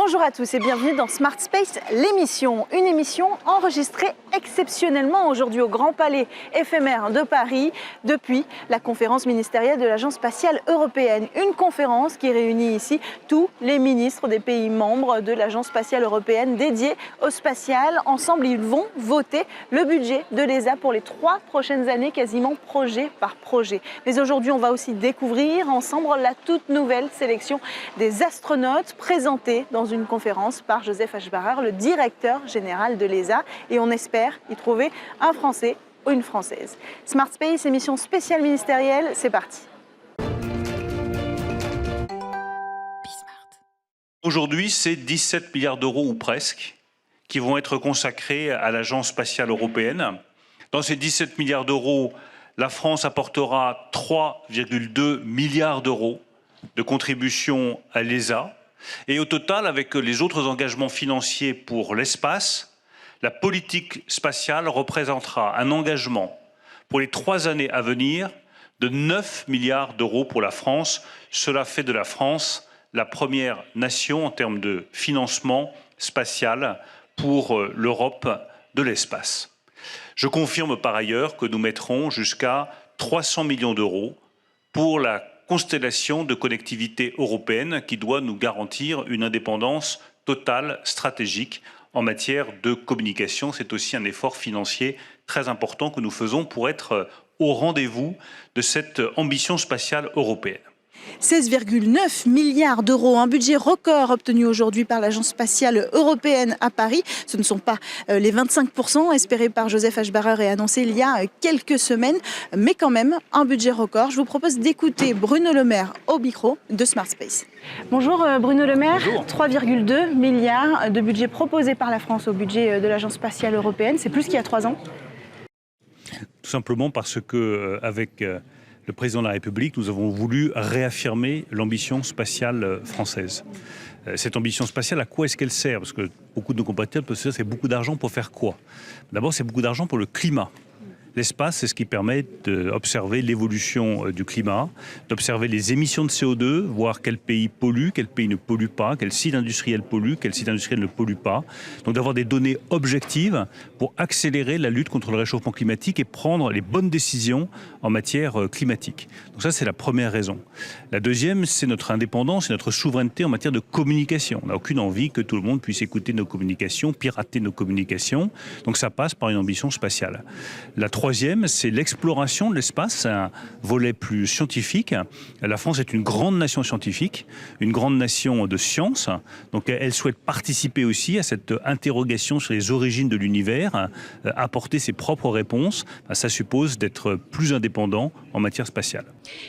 Bonjour à tous et bienvenue dans Smart Space, l'émission. Une émission enregistrée exceptionnellement aujourd'hui au Grand Palais éphémère de Paris depuis la conférence ministérielle de l'Agence spatiale européenne. Une conférence qui réunit ici tous les ministres des pays membres de l'Agence spatiale européenne dédiée au spatial. Ensemble, ils vont voter le budget de l'ESA pour les 3 prochaines années, quasiment projet par projet. Mais aujourd'hui, on va aussi découvrir ensemble la toute nouvelle sélection des astronautes présentée dans une conférence par Joseph Aschbarer, le directeur général de l'ESA, et on espère y trouver un Français ou une Française. Smart Space, émission spéciale ministérielle, c'est parti. Aujourd'hui, c'est 17 milliards d'euros ou presque qui vont être consacrés à l'Agence spatiale européenne. Dans ces 17 milliards d'euros, la France apportera 3,2 milliards d'euros de contribution à l'ESA. Et au total, avec les autres engagements financiers pour l'espace, la politique spatiale représentera un engagement pour les 3 années à venir de 9 milliards d'euros pour la France. Cela fait de la France la première nation en termes de financement spatial pour l'Europe de l'espace. Je confirme par ailleurs que nous mettrons jusqu'à 300 millions d'euros pour la constellation de connectivité européenne qui doit nous garantir une indépendance totale stratégique en matière de communication. C'est aussi un effort financier très important que nous faisons pour être au rendez-vous de cette ambition spatiale européenne. 16,9 milliards d'euros, un budget record obtenu aujourd'hui par l'Agence spatiale européenne à Paris. Ce ne sont pas les 25% espérés par Joseph Aschbarer et annoncés il y a quelques semaines, mais quand même un budget record. Je vous propose d'écouter Bruno Le Maire au micro de Smart Space. Bonjour Bruno Le Maire. 3,2 milliards de budget proposé par la France au budget de l'Agence spatiale européenne. C'est plus qu'il y a 3 ans. Tout simplement parce que avec le président de la République, nous avons voulu réaffirmer l'ambition spatiale française. Cette ambition spatiale, à quoi est-ce qu'elle sert? Parce que beaucoup de nos compatriotes peuvent se dire c'est beaucoup d'argent pour faire quoi? D'abord, c'est beaucoup d'argent pour le climat. L'espace, c'est ce qui permet d'observer l'évolution du climat, d'observer les émissions de CO2, voir quel pays pollue, quel pays ne pollue pas, quel site industriel pollue, quel site industriel ne pollue pas. Donc d'avoir des données objectives pour accélérer la lutte contre le réchauffement climatique et prendre les bonnes décisions en matière climatique. Donc ça, c'est la première raison. La deuxième, c'est notre indépendance et notre souveraineté en matière de communication. On n'a aucune envie que tout le monde puisse écouter nos communications, pirater nos communications. Donc ça passe par une ambition spatiale. La troisième, c'est l'exploration de l'espace, c'est un volet plus scientifique. La France est une grande nation scientifique, une grande nation de science. Donc elle souhaite participer aussi à cette interrogation sur les origines de l'univers, apporter ses propres réponses. Ça suppose d'être plus indépendant en matière spatiale.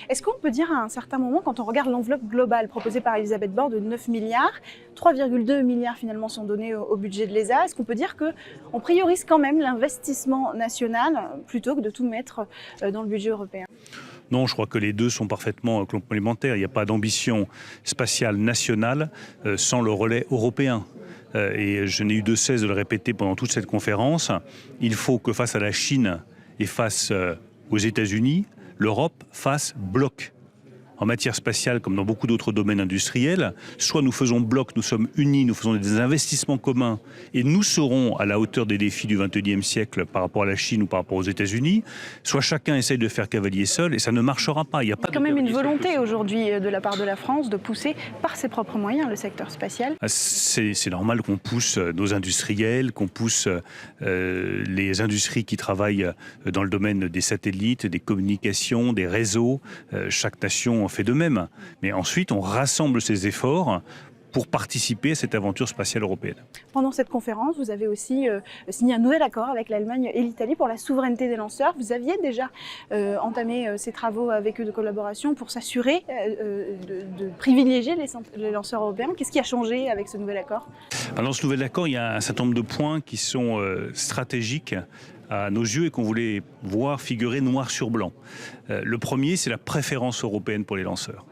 Est-ce qu'on peut dire à un certain moment, quand on regarde l'enveloppe globale proposée par Elisabeth Borne de 9 milliards, 3,2 milliards finalement sont donnés au budget de l'ESA, est-ce qu'on peut dire qu'on priorise quand même l'investissement national plutôt que de tout mettre dans le budget européen? Non, je crois que les deux sont parfaitement complémentaires. Il n'y a pas d'ambition spatiale nationale sans le relais européen. Et je n'ai eu de cesse de le répéter pendant toute cette conférence. Il faut que face à la Chine et face aux États-Unis, l'Europe fasse bloc. En matière spatiale, comme dans beaucoup d'autres domaines industriels, soit nous faisons bloc, nous sommes unis, nous faisons des investissements communs et nous serons à la hauteur des défis du XXIe siècle par rapport à la Chine ou par rapport aux États-Unis, soit chacun essaye de faire cavalier seul et ça ne marchera pas. Il y a pas quand même une volonté aujourd'hui de la part de la France de pousser par ses propres moyens le secteur spatial. C'est normal qu'on pousse nos industriels, qu'on pousse les industries qui travaillent dans le domaine des satellites, des communications, des réseaux. Chaque nation fait de même. Mais ensuite, on rassemble ces efforts pour participer à cette aventure spatiale européenne. Pendant cette conférence, vous avez aussi signé un nouvel accord avec l'Allemagne et l'Italie pour la souveraineté des lanceurs. Vous aviez déjà entamé ces travaux avec eux de collaboration pour s'assurer de privilégier les lanceurs européens. Qu'est-ce qui a changé avec ce nouvel accord? Dans ce nouvel accord, il y a un certain nombre de points qui sont stratégiques à nos yeux et qu'on voulait voir figurer noir sur blanc. Le premier, c'est la préférence européenne pour les lanceurs.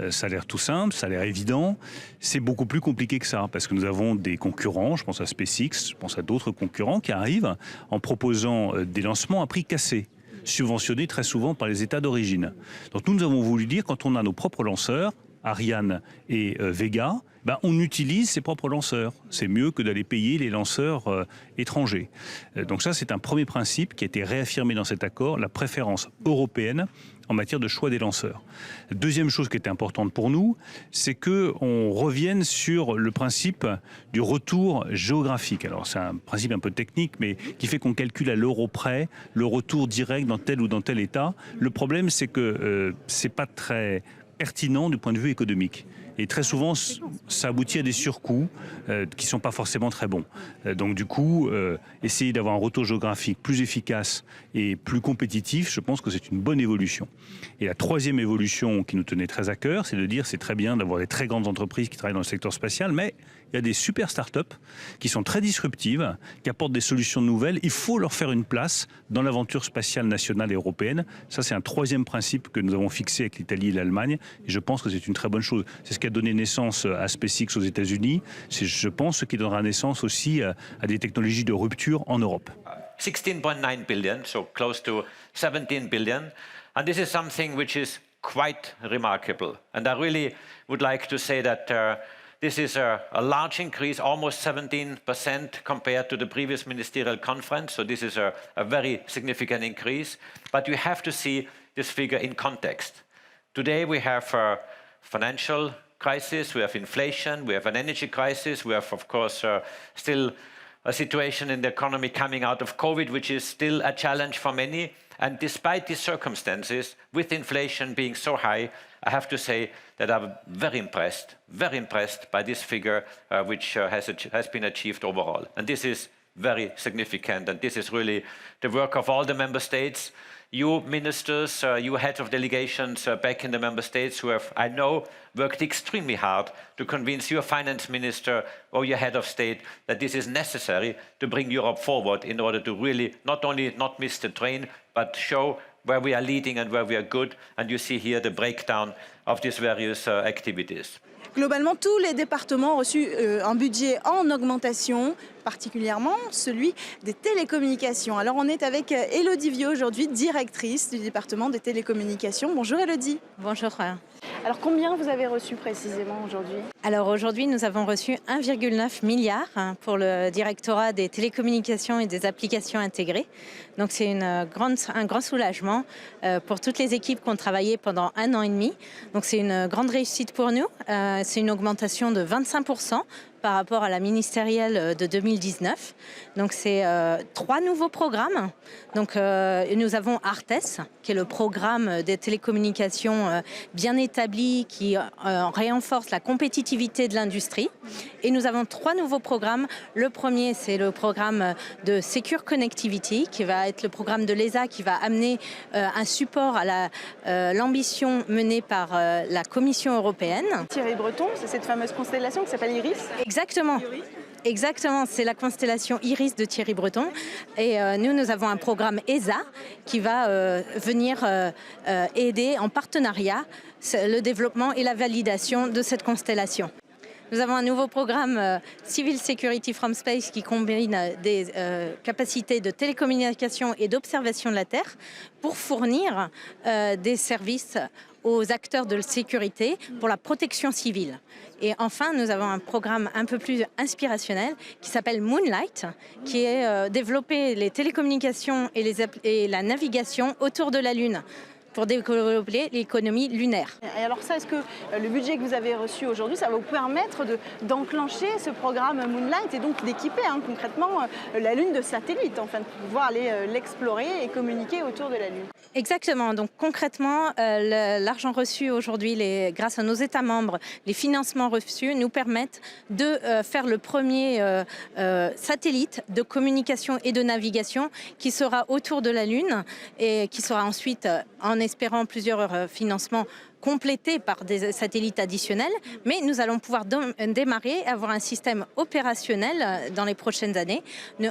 Ça a l'air tout simple, ça a l'air évident. C'est beaucoup plus compliqué que ça, parce que nous avons des concurrents, je pense à SpaceX, je pense à d'autres concurrents qui arrivent en proposant des lancements à prix cassé, subventionnés très souvent par les États d'origine. Donc nous avons voulu dire, quand on a nos propres lanceurs, Ariane et Vega, ben, on utilise ses propres lanceurs. C'est mieux que d'aller payer les lanceurs étrangers. Donc ça, c'est un premier principe qui a été réaffirmé dans cet accord, la préférence européenne en matière de choix des lanceurs. Deuxième chose qui était importante pour nous, c'est qu'on revienne sur le principe du retour géographique. Alors c'est un principe un peu technique, mais qui fait qu'on calcule à l'euro près le retour direct dans tel ou dans tel État. Le problème, c'est que c'est pas très pertinent du point de vue économique. Et très souvent, ça aboutit à des surcoûts qui ne sont pas forcément très bons. Donc du coup, essayer d'avoir un retour géographique plus efficace et plus compétitif, je pense que c'est une bonne évolution. Et la troisième évolution qui nous tenait très à cœur, c'est de dire c'est très bien d'avoir des très grandes entreprises qui travaillent dans le secteur spatial, mais il y a des super startups qui sont très disruptives, qui apportent des solutions nouvelles. Il faut leur faire une place dans l'aventure spatiale nationale et européenne. Ça, c'est un troisième principe que nous avons fixé avec l'Italie et l'Allemagne. Et je pense que c'est une très bonne chose. C'est ce qui a donné naissance à SpaceX aux États-Unis. C'est, je pense, ce qui donnera naissance aussi à des technologies de rupture en Europe. 16.9 billion, so close to 17 billion. And this is something which is quite remarkable. And I really would like to say that this is a large increase, almost 17% compared to the previous ministerial conference. So this is a very significant increase. But you have to see this figure in context. Today we have a financial crisis, we have inflation, we have an energy crisis, we have, of course, still a situation in the economy coming out of COVID, which is still a challenge for many. And despite these circumstances, with inflation being so high, I have to say that I'm very impressed by this figure, which has been achieved overall. And this is very significant, and this is really the work of all the member states. You ministers, you heads of delegations back in the member states who have, I know, worked extremely hard to convince your finance minister or your head of state that this is necessary to bring Europe forward in order to really not only not miss the train, but show where we are leading and where we are good. And you see here the breakdown of these various activities. Globalement, tous les départements ont reçu un budget en augmentation, particulièrement celui des télécommunications. Alors on est avec Élodie Viau aujourd'hui, directrice du département des télécommunications. Bonjour Élodie. Bonjour. Alors combien vous avez reçu précisément aujourd'hui? Alors aujourd'hui, nous avons reçu 1,9 milliard pour le directorat des télécommunications et des applications intégrées. Donc c'est un grand soulagement pour toutes les équipes qui ont travaillé pendant 1 an et demi. Donc c'est une grande réussite pour nous. C'est une augmentation de 25% par rapport à la ministérielle de 2019. Donc c'est 3 nouveaux programmes. Donc nous avons ARTES, qui est le programme des télécommunications bien établi, qui renforce la compétitivité de l'industrie. Et nous avons 3 nouveaux programmes. Le premier, c'est le programme de Secure Connectivity, qui va être le programme de l'ESA, qui va amener un support à l'ambition menée par la Commission européenne. Thierry Breton, c'est cette fameuse constellation qui s'appelle Iris. Exactement. Exactement, c'est la constellation Iris de Thierry Breton. Et nous avons un programme ESA qui va venir aider en partenariat le développement et la validation de cette constellation. Nous avons un nouveau programme Civil Security from Space qui combine des capacités de télécommunication et d'observation de la Terre pour fournir des services aux acteurs de sécurité pour la protection civile. Et enfin, nous avons un programme un peu plus inspirationnel qui s'appelle Moonlight, qui est développer les télécommunications et la navigation autour de la Lune, pour développer l'économie lunaire. Et alors ça, est-ce que le budget que vous avez reçu aujourd'hui, ça va vous permettre d'enclencher ce programme Moonlight et donc d'équiper concrètement la Lune de satellites, enfin, de pouvoir aller l'explorer et communiquer autour de la Lune? Exactement. Donc concrètement, l'argent reçu aujourd'hui, grâce à nos États membres, les financements reçus nous permettent de faire le premier satellite de communication et de navigation qui sera autour de la Lune et qui sera ensuite, en espérant plusieurs financements, complétés par des satellites additionnels, mais nous allons pouvoir démarrer, avoir un système opérationnel dans les prochaines années.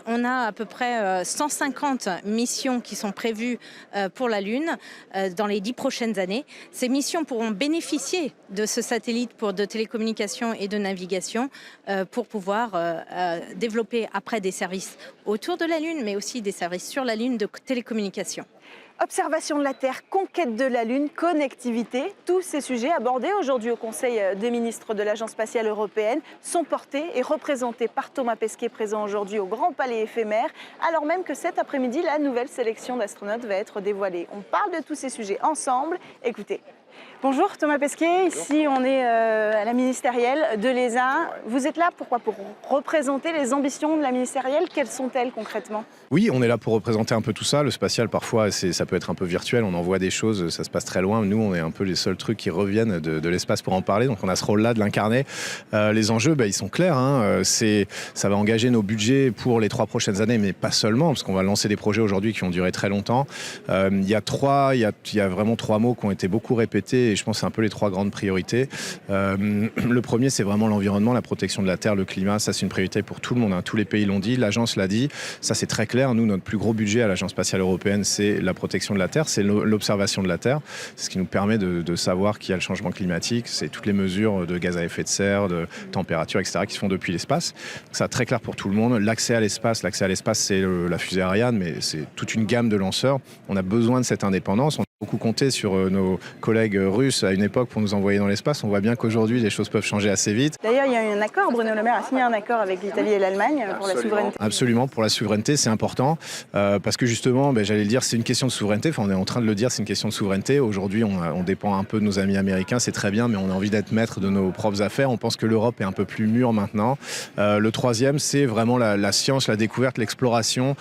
On a à peu près 150 missions qui sont prévues pour la Lune dans les 10 prochaines années. Ces missions pourront bénéficier de ce satellite de télécommunication et de navigation pour pouvoir développer après des services autour de la Lune, mais aussi des services sur la Lune de télécommunication. Observation de la Terre, conquête de la Lune, connectivité, tous ces sujets abordés aujourd'hui au Conseil des ministres de l'Agence spatiale européenne sont portés et représentés par Thomas Pesquet, présent aujourd'hui au Grand Palais éphémère, alors même que cet après-midi, la nouvelle sélection d'astronautes va être dévoilée. On parle de tous ces sujets ensemble. Écoutez. Bonjour Thomas Pesquet, ici on est à la ministérielle de l'ESA. Vous êtes là pourquoi? Pour représenter les ambitions de la ministérielle. Quelles sont-elles concrètement? Oui, on est là pour représenter un peu tout ça. Le spatial, parfois, ça peut être un peu virtuel. On envoie des choses, ça se passe très loin. Nous, on est un peu les seuls trucs qui reviennent de l'espace pour en parler. Donc on a ce rôle-là de l'incarner. Les enjeux, ils sont clairs. Ça va engager nos budgets pour les 3 prochaines années, mais pas seulement, parce qu'on va lancer des projets aujourd'hui qui ont duré très longtemps. Il y a vraiment 3 mots qui ont été beaucoup répétés et je pense que c'est un peu les 3 grandes priorités. Le premier, c'est vraiment l'environnement, la protection de la Terre, le climat. Ça, c'est une priorité pour tout le monde. Tous les pays l'ont dit, l'agence l'a dit. Ça, c'est très clair. Nous, notre plus gros budget à l'Agence spatiale européenne, c'est la protection de la Terre, c'est l'observation de la Terre. C'est ce qui nous permet de savoir qu'il y a le changement climatique. C'est toutes les mesures de gaz à effet de serre, de température, etc., qui se font depuis l'espace. Ça, très clair pour tout le monde. L'accès à l'espace, c'est la fusée Ariane, mais c'est toute une gamme de lanceurs. On a besoin de cette indépendance. Beaucoup compté sur nos collègues russes à une époque pour nous envoyer dans l'espace. On voit bien qu'aujourd'hui, les choses peuvent changer assez vite. D'ailleurs, il y a eu un accord, Bruno Le Maire a signé un accord avec l'Italie et l'Allemagne pour la souveraineté. Absolument, pour la souveraineté, c'est important parce que justement, j'allais le dire, c'est une question de souveraineté. Enfin, on est en train de le dire, c'est une question de souveraineté. Aujourd'hui, on dépend un peu de nos amis américains, c'est très bien, mais on a envie d'être maître de nos propres affaires. On pense que l'Europe est un peu plus mûre maintenant. Le troisième, c'est vraiment la science, la découverte, l'exploration.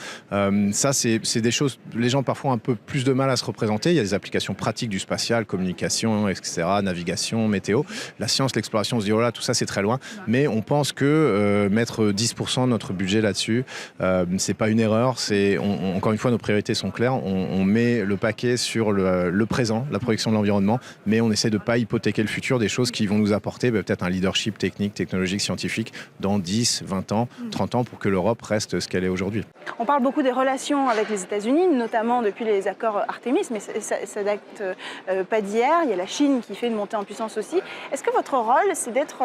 Ça, c'est des choses, les gens parfois ont un peu plus de mal à se représenter. Il y a des applications pratiques du spatial, communication, etc., navigation, météo. La science, l'exploration, on se dit, oh là, tout ça, c'est très loin. Mais on pense que mettre 10% de notre budget là-dessus, c'est pas une erreur. Encore une fois, nos priorités sont claires. On met le paquet sur le présent, la protection de l'environnement, mais on essaie de pas hypothéquer le futur, des choses qui vont nous apporter peut-être un leadership technique, technologique, scientifique dans 10, 20 ans, 30 ans pour que l'Europe reste ce qu'elle est aujourd'hui. On parle beaucoup des relations avec les États-Unis, notamment depuis les accords Artemis, mais ça date pas d'hier. Il y a la Chine qui fait une montée en puissance aussi. Est-ce que votre rôle, c'est d'être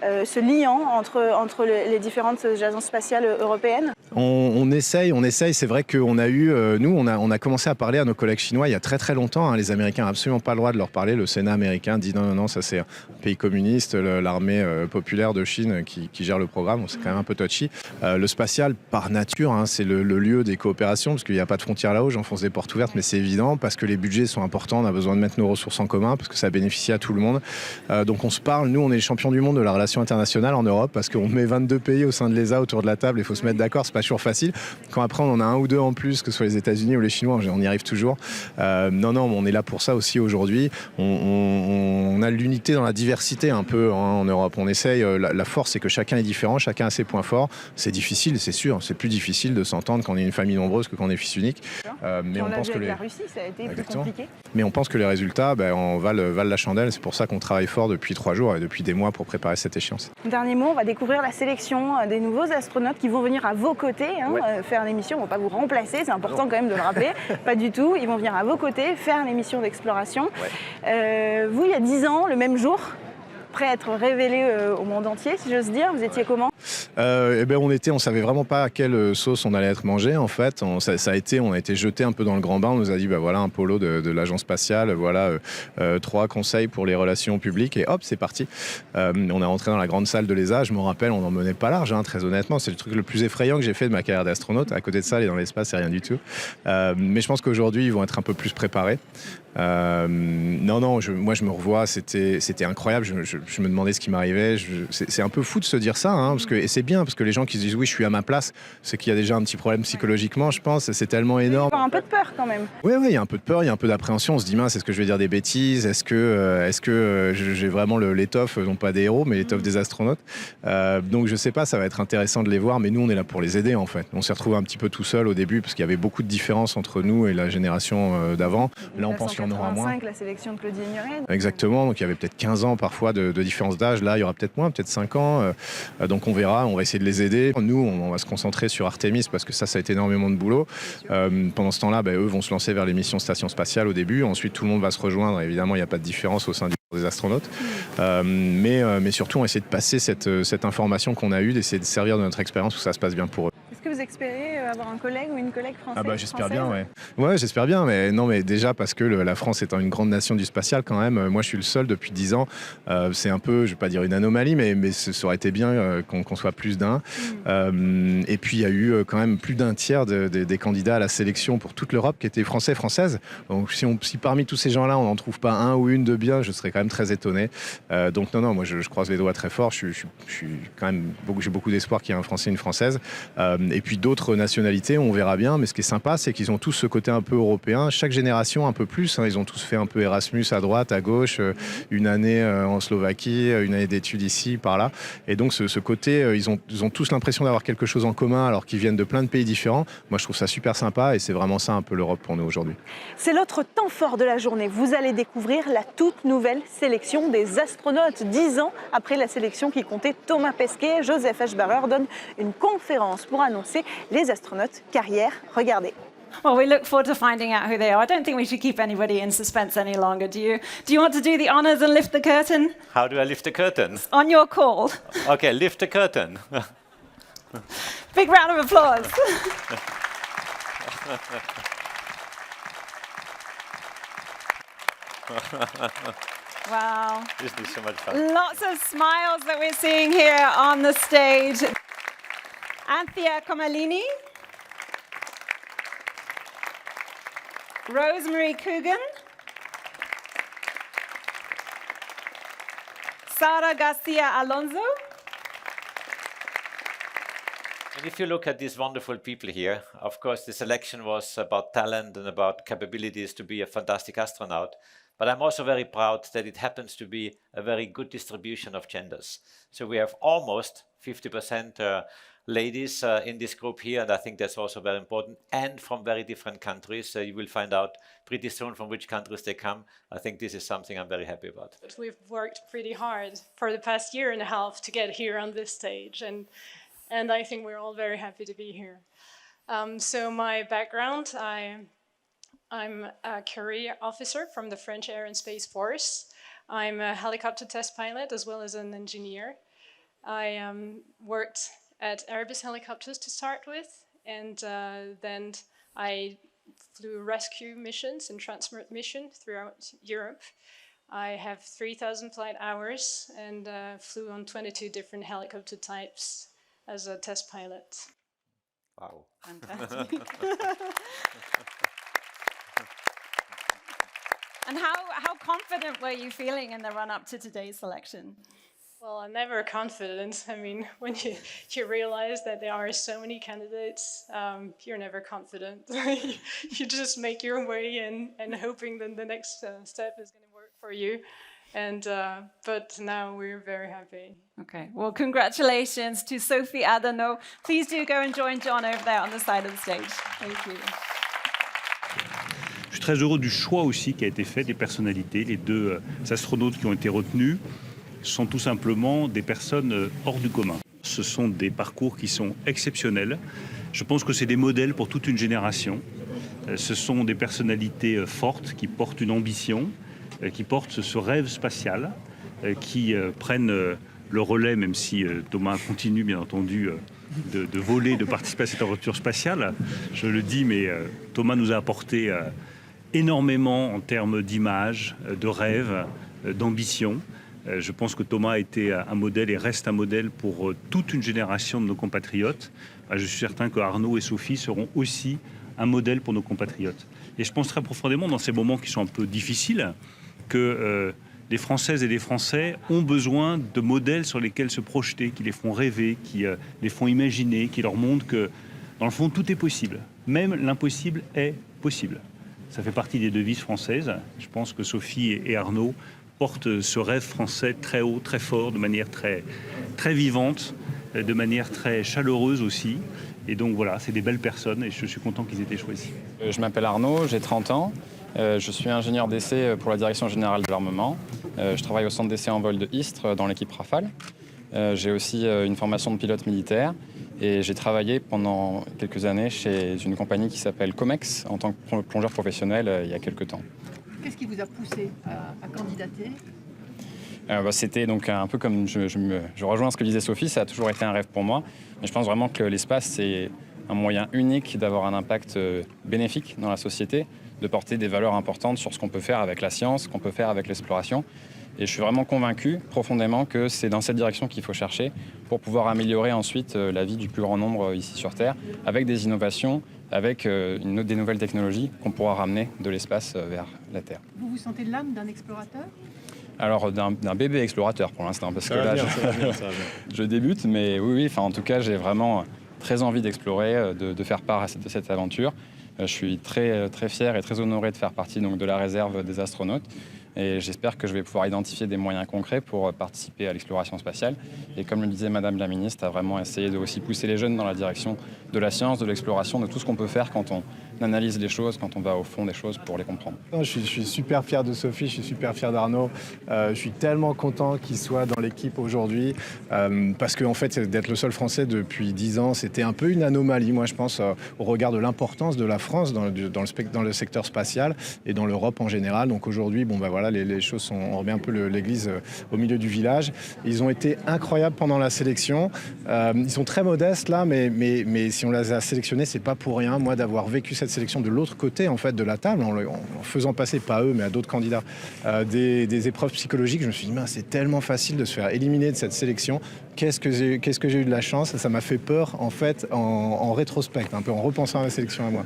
ce liant entre les différentes agences spatiales européennes? On essaye. C'est vrai qu'on a eu, nous, on a commencé à parler à nos collègues chinois il y a très très longtemps. Les Américains n'ont absolument pas le droit de leur parler. Le Sénat américain dit non, ça c'est un pays communiste, l'armée populaire de Chine qui gère le programme. C'est quand même un peu touchy. Le spatial, par nature, c'est le lieu des coopérations, parce qu'il n'y a pas de frontières là-haut. J'enfonce des portes ouvertes, mais c'est évident, parce que les budgets sont importants. On a besoin de mettre nos ressources en commun, parce que ça bénéficie à tout le monde. Donc on se parle. Nous, on est les champions du monde de la relation internationale en Europe, parce qu'on met 22 pays au sein de l'ESA autour de la table. Il faut se mettre d'accord. C'est pas toujours facile. Quand après on en a un ou deux en plus, que ce soit les États-Unis ou les Chinois, on y arrive toujours. Non, on est là pour ça aussi aujourd'hui. On a l'unité dans la diversité un peu en Europe. On essaye. La force, c'est que chacun est différent, chacun a ses points forts. C'est difficile, c'est sûr. C'est plus difficile de s'entendre quand on est une famille nombreuse que quand on est fils unique. Mais on pense que la Russie, ça a été plus compliqué. Mais on pense que les résultats valent la chandelle. C'est pour ça qu'on travaille fort depuis 3 jours et depuis des mois pour préparer cette échéance. Dernier mot, on va découvrir la sélection des nouveaux astronautes qui vont venir à vos côtés faire l'émission. Ils ne vont pas vous remplacer, c'est important quand même de le rappeler. Pas du tout. Ils vont venir à vos côtés faire l'émission d'exploration. Vous, il y a 10 ans, le même jour, prêt à être révélé au monde entier, si j'ose dire. Vous étiez comment? On savait vraiment pas à quelle sauce on allait être mangé en fait. On a été jeté un peu dans le grand bain. On nous a dit voilà un polo de l'agence spatiale, voilà 3 conseils pour les relations publiques et hop c'est parti. On est rentré dans la grande salle de l'ESA. Je me rappelle, on n'en menait pas large, très honnêtement. C'est le truc le plus effrayant que j'ai fait de ma carrière d'astronaute. À côté de ça, aller dans l'espace, c'est rien du tout. Mais je pense qu'aujourd'hui ils vont être un peu plus préparés. Moi je me revois, c'était incroyable. Je me demandais ce qui m'arrivait. C'est un peu fou de se dire ça, parce que, et c'est bien parce que les gens qui se disent oui je suis à ma place, c'est qu'il y a déjà un petit problème psychologiquement, je pense. C'est tellement énorme. Il y a un peu de peur quand même. Oui, il y a un peu de peur, il y a un peu d'appréhension. On se dit mince, est-ce que je vais dire des bêtises? Est-ce que j'ai vraiment l'étoffe, non pas des héros, mais l'étoffe des astronautes? Donc je sais pas, ça va être intéressant de les voir, mais nous on est là pour les aider en fait. On s'est retrouvés un petit peu tout seul au début parce qu'il y avait beaucoup de différences entre nous et la génération d'avant. Là on pense qu'il y en aura moins. La sélection de Claudie Ignoret. Exactement, donc il y avait peut-être 15 ans parfois de différence d'âge. Là il y aura peut-être moins, peut-être 5 ans. Donc on verra, on va essayer de les aider. Nous on va se concentrer sur Artemis parce que ça a été énormément de boulot. Pendant ce temps-là, eux vont se lancer vers les missions station spatiale au début. Ensuite tout le monde va se rejoindre. Évidemment il n'y a pas de différence au sein des astronautes. Mais surtout on va essayer de passer cette information qu'on a eue, d'essayer de servir de notre expérience pour que ça se passe bien pour eux. Est-ce que vous espérez avoir un collègue ou une collègue française? Ah bah j'espère bien, ouais. Ouais, j'espère bien, mais non, mais déjà parce que la France étant une grande nation du spatial quand même, moi je suis le seul depuis 10 ans. C'est un peu, je vais pas dire une anomalie, mais ça aurait été bien qu'on soit plus d'un. Et puis il y a eu quand même plus d'un tiers des candidats à la sélection pour toute l'Europe qui étaient françaises. Donc si parmi tous ces gens-là on n'en trouve pas un ou une de bien, je serais quand même très étonné. Donc non, moi je croise les doigts très fort. Je suis quand même j'ai beaucoup d'espoir qu'il y ait un Français, une Française. Et puis d'autres nationalités, on verra bien. Mais ce qui est sympa, c'est qu'ils ont tous ce côté un peu européen. Chaque génération un peu plus. Ils ont tous fait un peu Erasmus à droite, à gauche, une année en Slovaquie, une année d'études ici, par là. Et donc ce côté, ils ont tous l'impression d'avoir quelque chose en commun alors qu'ils viennent de plein de pays différents. Moi, je trouve ça super sympa et c'est vraiment ça un peu l'Europe pour nous aujourd'hui. C'est l'autre temps fort de la journée. Vous allez découvrir la toute nouvelle sélection des astronautes. 10 ans après la sélection qui comptait Thomas Pesquet, Joseph Eschbacher donne une conférence pour annoncer les astronautes carrière. Regardez. Well, we look forward to finding out who they are. I don't think we should keep anybody in suspense any longer, do you? Do you want to do the honors and lift the curtain? How do I lift the curtain? On your call. Okay, lift the curtain. Big round of applause. Wow. Isn't this so much fun? Lots of smiles that we're seeing here on the stage. Anthea Comalini. Rosemary Coogan. Sara Garcia Alonso. And if you look at these wonderful people here, of course, the selection was about talent and about capabilities to be a fantastic astronaut. But I'm also very proud that it happens to be a very good distribution of genders. So we have almost 50% ladies in this group here, and I think that's also very important, and from very different countries. You will find out pretty soon from which countries they come. I think this is something I'm very happy about. We've worked pretty hard for the past year and a half to get here on this stage, and I think we're all very happy to be here. So my background, I'm a career officer from the French Air and Space Force. I'm a helicopter test pilot as well as an engineer. I worked at Airbus Helicopters to start with, and then I flew rescue missions and transport missions throughout Europe. I have 3,000 flight hours and flew on 22 different helicopter types as a test pilot. Wow. Fantastic. And how confident were you feeling in the run-up to today's selection? Well, I'm never confident. I mean, when you realize that there are so many candidates, you're never confident. You just make your way and hoping that the next step is going to work for you. And but now we're very happy. Okay, well, congratulations to Sophie Adano. Please do go and join John over there on the side of the stage. Thank you. Je suis très heureux du choix aussi qui a été fait des personnalités. Les deux astronautes qui ont été retenus sont tout simplement des personnes hors du commun. Ce sont des parcours qui sont exceptionnels. Je pense que c'est des modèles pour toute une génération. Ce sont des personnalités fortes qui portent une ambition, qui portent ce rêve spatial, qui prennent le relais, même si Thomas continue bien entendu de voler, de participer à cette aventure spatiale. Je le dis, mais Thomas nous a apporté énormément en termes d'images, de rêves, d'ambition. Je pense que Thomas a été un modèle et reste un modèle pour toute une génération de nos compatriotes. Je suis certain que Arnaud et Sophie seront aussi un modèle pour nos compatriotes. Et je pense très profondément dans ces moments qui sont un peu difficiles que les Françaises et les Français ont besoin de modèles sur lesquels se projeter, qui les font rêver, qui les font imaginer, qui leur montrent que dans le fond tout est possible. Même l'impossible est possible. Ça fait partie des devises françaises. Je pense que Sophie et Arnaud portent ce rêve français très haut, très fort, de manière très, très vivante, de manière très chaleureuse aussi. Et donc voilà, c'est des belles personnes et je suis content qu'ils aient été choisis. Je m'appelle Arnaud, j'ai 30 ans. Je suis ingénieur d'essai pour la Direction Générale de l'Armement. Je travaille au centre d'essai en vol de Istres dans l'équipe Rafale. J'ai aussi une formation de pilote militaire et j'ai travaillé pendant quelques années chez une compagnie qui s'appelle Comex en tant que plongeur professionnel il y a quelques temps. Qu'est-ce qui vous a poussé à candidater ? C'était donc un peu comme je rejoins ce que disait Sophie, ça a toujours été un rêve pour moi. Mais je pense vraiment que l'espace, c'est un moyen unique d'avoir un impact bénéfique dans la société, de porter des valeurs importantes sur ce qu'on peut faire avec la science, ce qu'on peut faire avec l'exploration. Et je suis vraiment convaincu profondément que c'est dans cette direction qu'il faut chercher pour pouvoir améliorer ensuite la vie du plus grand nombre ici sur Terre, avec des innovations, avec des nouvelles technologies qu'on pourra ramener de l'espace vers la Terre. Vous vous sentez l'âme d'un explorateur? Alors d'un bébé explorateur pour l'instant, parce que là je débute, mais oui, en tout cas j'ai vraiment très envie d'explorer, de faire part de cette aventure. Je suis très fier et très honoré de faire partie donc, de la réserve des astronautes. Et j'espère que je vais pouvoir identifier des moyens concrets pour participer à l'exploration spatiale. Et comme le disait Madame la Ministre, à vraiment essayer de aussi pousser les jeunes dans la direction de la science, de l'exploration, de tout ce qu'on peut faire quand on analyse les choses, quand on va au fond des choses pour les comprendre. Je suis super fier de Sophie, je suis super fier d'Arnaud. Je suis tellement content qu'ils soient dans l'équipe aujourd'hui parce qu'en fait, d'être le seul Français depuis 10 ans, c'était un peu une anomalie, moi je pense, au regard de l'importance de la France dans le secteur spatial et dans l'Europe en général. Donc aujourd'hui, voilà, les choses sont, on remet un peu l'église au milieu du village. Ils ont été incroyables pendant la sélection. Ils sont très modestes là, mais si on les a sélectionnés, c'est pas pour rien. Moi, d'avoir vécu cette sélection de l'autre côté en fait de la table, en faisant passer pas eux, mais à d'autres candidats, des épreuves psychologiques, je me suis dit, c'est tellement facile de se faire éliminer de cette sélection. Qu'est-ce que j'ai eu de la chance. Ça m'a fait peur en fait en rétrospect, un peu en repensant à la sélection à moi.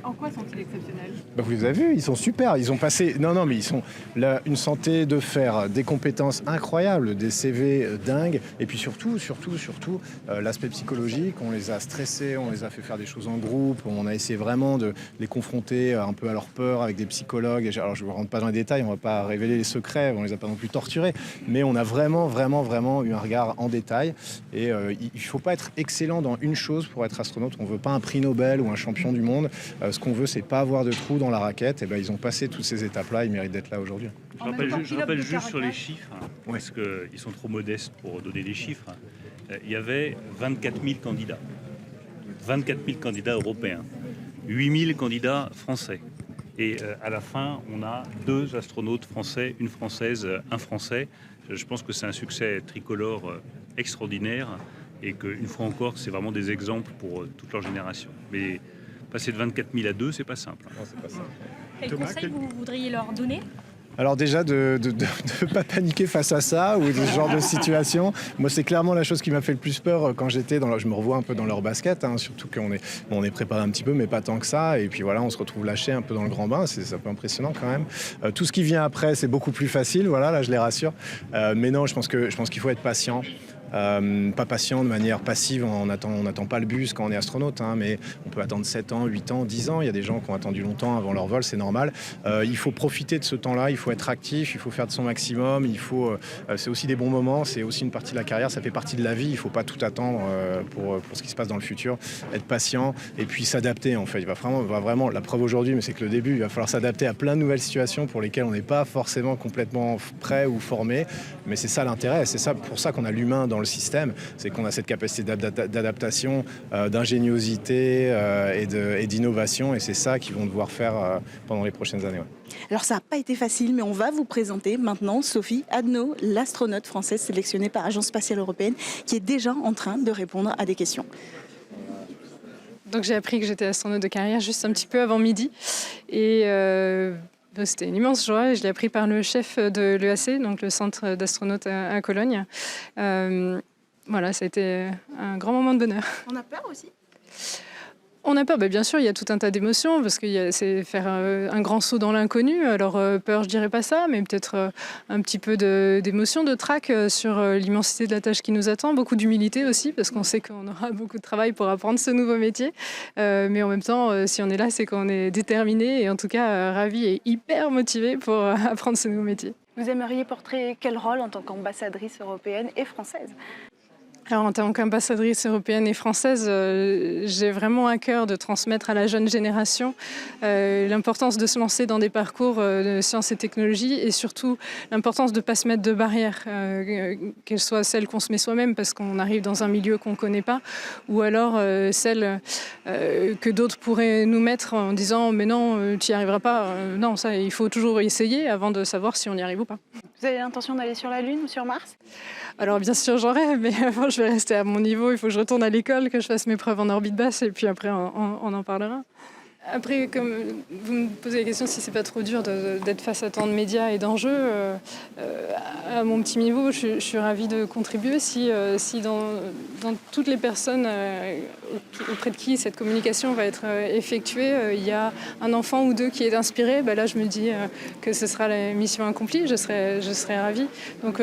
En quoi sont-ils exceptionnels? Vous les avez vus, ils sont super. Ils ont passé. Non, mais ils sont là, une santé de fer, des compétences incroyables, des CV dingues. Et puis surtout, l'aspect psychologique. On les a stressés, on les a fait faire des choses en groupe. On a essayé vraiment de les confronter un peu à leur peur avec des psychologues. Alors je ne rentre pas dans les détails, on ne va pas révéler les secrets, on ne les a pas non plus torturés. Mais on a vraiment eu un regard en détail. Et il ne faut pas être excellent dans une chose pour être astronaute. On ne veut pas un prix Nobel ou un champion du monde. Ce qu'on veut, c'est pas avoir de trous dans la raquette. Et ils ont passé toutes ces étapes-là, ils méritent d'être là aujourd'hui. Je rappelle juste sur les chiffres, parce qu'ils sont trop modestes pour donner des chiffres. Il y avait 24 000 candidats. 24 000 candidats européens. 8 000 candidats français. Et à la fin, on a 2 astronautes français, une française, un français. Je pense que c'est un succès tricolore extraordinaire et qu'une fois encore, c'est vraiment des exemples pour toute leur génération. Mais passer de 24 000 à 2, c'est pas simple. Non, c'est pas simple. Quel conseil vous voudriez leur donner ? Alors déjà, de ne pas paniquer face à ça ou de ce genre de situation. Moi, c'est clairement la chose qui m'a fait le plus peur quand j'étais dans je me revois un peu dans leur basket, surtout qu'on est préparé un petit peu, mais pas tant que ça. Et puis voilà, on se retrouve lâché un peu dans le grand bain. C'est un peu impressionnant quand même. Tout ce qui vient après, c'est beaucoup plus facile. Voilà, là, je les rassure. Mais non, je pense qu'il faut être patient. Pas patient de manière passive, on n'attend pas le bus quand on est astronaute, mais on peut attendre 7 ans, 8 ans, 10 ans. Il y a des gens qui ont attendu longtemps avant leur vol, c'est normal. Il faut profiter de ce temps-là, il faut être actif, il faut faire de son maximum, c'est aussi des bons moments, c'est aussi une partie de la carrière, ça fait partie de la vie, il ne faut pas tout attendre pour ce qui se passe dans le futur, être patient et puis s'adapter en fait. Il va vraiment, la preuve aujourd'hui, mais c'est que le début, il va falloir s'adapter à plein de nouvelles situations pour lesquelles on n'est pas forcément complètement prêt ou formé, mais c'est ça l'intérêt, c'est pour ça qu'on a l'humain dans le système, c'est qu'on a cette capacité d'adaptation, d'ingéniosité et d'innovation, et c'est ça qu'ils vont devoir faire pendant les prochaines années. Ouais. Alors ça n'a pas été facile, mais on va vous présenter maintenant Sophie Adno, l'astronaute française sélectionnée par l'Agence spatiale européenne, qui est déjà en train de répondre à des questions. Donc j'ai appris que j'étais astronaute de carrière juste un petit peu avant midi, et c'était une immense joie. Je l'ai appris par le chef de l'EAC, donc le centre d'astronautes à Cologne. Voilà, ça a été un grand moment de bonheur. On a peur aussi ? On a peur, bien sûr, il y a tout un tas d'émotions, parce que c'est faire un grand saut dans l'inconnu. Alors peur, je dirais pas ça, mais peut-être un petit peu d'émotion, de trac sur l'immensité de la tâche qui nous attend. Beaucoup d'humilité aussi, parce qu'on sait qu'on aura beaucoup de travail pour apprendre ce nouveau métier. Mais en même temps, si on est là, c'est qu'on est déterminé et en tout cas ravi et hyper motivé pour apprendre ce nouveau métier. Vous aimeriez porter quel rôle en tant qu'ambassadrice européenne et française ? Alors, en tant qu'ambassadrice européenne et française, j'ai vraiment à cœur de transmettre à la jeune génération l'importance de se lancer dans des parcours de sciences et technologies et surtout l'importance de ne pas se mettre de barrières, qu'elles soient celles qu'on se met soi-même parce qu'on arrive dans un milieu qu'on ne connaît pas ou alors celles que d'autres pourraient nous mettre en disant « mais non, tu n'y arriveras pas ». Non, ça, il faut toujours essayer avant de savoir si on y arrive ou pas. Vous avez l'intention d'aller sur la Lune ou sur Mars? Alors bien sûr j'en rêve, mais avant je vais rester à mon niveau. Il faut que je retourne à l'école, que je fasse mes preuves en orbite basse et puis après on en parlera. Après, comme vous me posez la question si c'est pas trop dur d'être face à tant de médias et d'enjeux, à mon petit niveau, je suis ravie de contribuer. Si dans toutes les personnes auprès de qui cette communication va être effectuée, il y a un enfant ou deux qui est inspiré, là je me dis que ce sera la mission accomplie, je serai ravie. Donc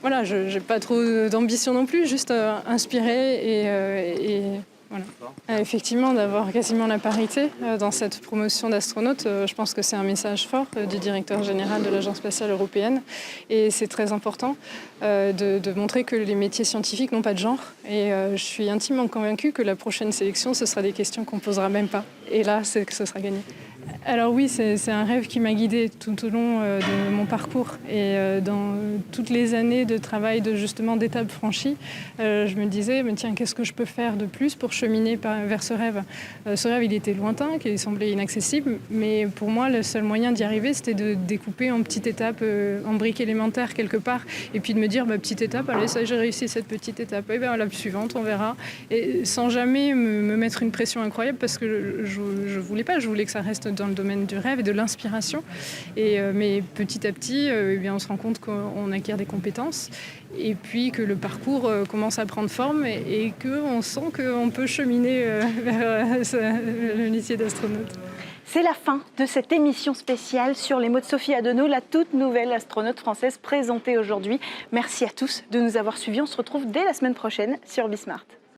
voilà, je n'ai pas trop d'ambition non plus, juste inspirer et voilà. Effectivement, d'avoir quasiment la parité dans cette promotion d'astronautes, je pense que c'est un message fort du directeur général de l'Agence spatiale européenne. Et c'est très important de montrer que les métiers scientifiques n'ont pas de genre. Et je suis intimement convaincue que la prochaine sélection, ce sera des questions qu'on ne posera même pas. Et là, c'est que ce sera gagné. Alors oui, c'est un rêve qui m'a guidée tout au long de mon parcours. Et dans toutes les années de travail, justement d'étapes franchies, je me disais, mais tiens, qu'est-ce que je peux faire de plus pour cheminer vers ce rêve? Ce rêve, il était lointain, il semblait inaccessible, mais pour moi, le seul moyen d'y arriver, c'était de découper en petites étapes, en briques élémentaires quelque part, et puis de me dire, petite étape, allez, ça, j'ai réussi cette petite étape, et bien la suivante, on verra. Et sans jamais me mettre une pression incroyable, parce que je voulais pas, je voulais que ça reste dans le domaine du rêve et de l'inspiration. Mais petit à petit, on se rend compte qu'on acquiert des compétences et puis que le parcours commence à prendre forme et qu'on sent qu'on peut cheminer vers le métier d'astronaute. C'est la fin de cette émission spéciale sur les mots de Sophie Adenau, la toute nouvelle astronaute française présentée aujourd'hui. Merci à tous de nous avoir suivis. On se retrouve dès la semaine prochaine sur Bismart.